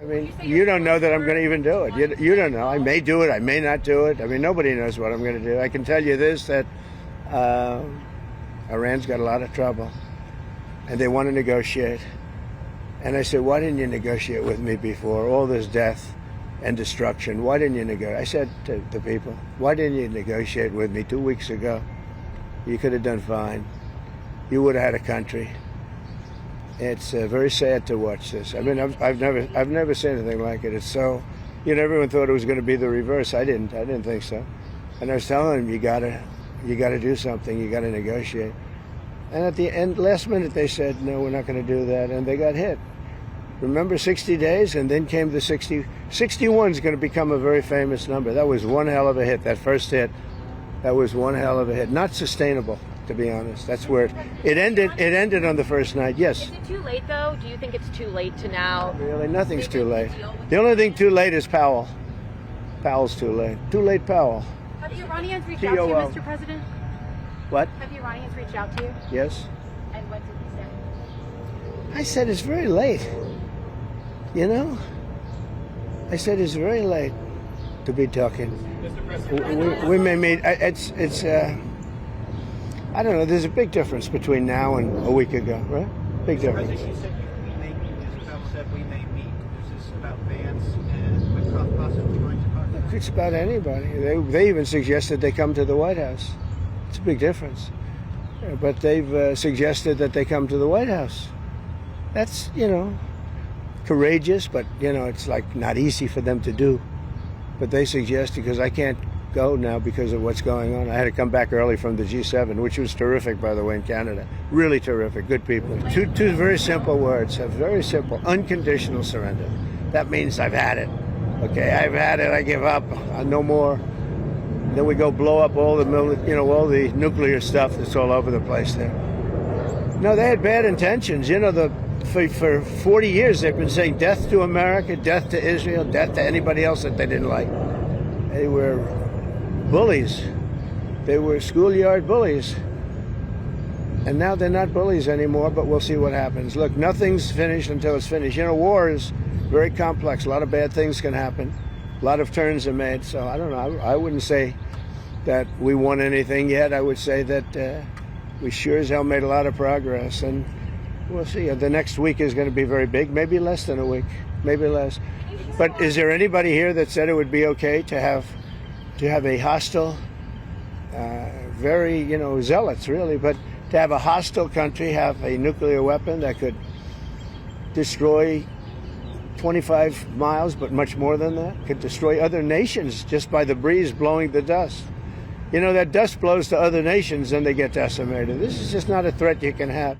I mean, you don't know that I'm going to even do it. You don't know. I may do it. I may not do it. I mean, nobody knows what I'm going to do. I can tell you this, that Iran's got a lot of trouble, and they want to negotiate. And I said, why didn't you negotiate with me before? All this death and destruction. Why didn't you negotiate? I said to the people, why didn't you negotiate with me 2 weeks ago? You could have done fine. You would have had a country. It's very sad to watch this. I mean, I've never seen anything like it. It's so, everyone thought it was going to be the reverse. I didn't think so. And I was telling them, you gotta do something. You gotta negotiate. And at the end, last minute, they said, no, we're not going to do that, and they got hit. Remember 60 days, and then came the 60. 61 is going to become a very famous number. That was one hell of a hit. That first hit, that was one hell of a hit. Not sustainable, to be honest. That's where it ended. It ended on the first night. Yes. Is it too late, though? Do you think it's too late to now? Really, nothing's too late. The only thing too late is Powell. Powell's too late. Too late, Powell. Have the Iranians reached out to you, Mr. President? What? Have the Iranians reached out to you? Yes. And what did you say? I said it's very late. I said it's very late to be talking. We may meet. It's. I don't know. There's a big difference between now and a week ago, right? Big difference. You said we may meet. Israel said we may meet. Is this about Vance and with Trump possibly going to talk about? It's about anybody. They even suggested they come to the White House. It's a big difference. But they've suggested that they come to the White House. That's, courageous, but, it's like not easy for them to do. But they suggest, because I can't go now because of what's going on. I had to come back early from the G7, which was terrific, by the way, in Canada. Really terrific, good people. Two very simple words, very simple, unconditional surrender. That means I've had it. Okay, I've had it, I give up, no more. Then we go blow up all the all the nuclear stuff that's all over the place there. No, they had bad intentions. For 40 years they've been saying death to America, death to Israel, death to anybody else that they didn't like. They were bullies. They were schoolyard bullies. And now they're not bullies anymore, but we'll see what happens. Look, nothing's finished until it's finished. War is very complex. A lot of bad things can happen. A lot of turns are made. So I don't know. I wouldn't say that we won anything yet. I would say that we sure as hell made a lot of progress. And we'll see. The next week is going to be very big. Maybe less than a week. Maybe less. But is there anybody here that said it would be okay to have a hostile, very, zealots really, but to have a hostile country have a nuclear weapon that could destroy 25 miles, but much more than that, could destroy other nations just by the breeze blowing the dust. That dust blows to other nations and they get decimated. This is just not a threat you can have.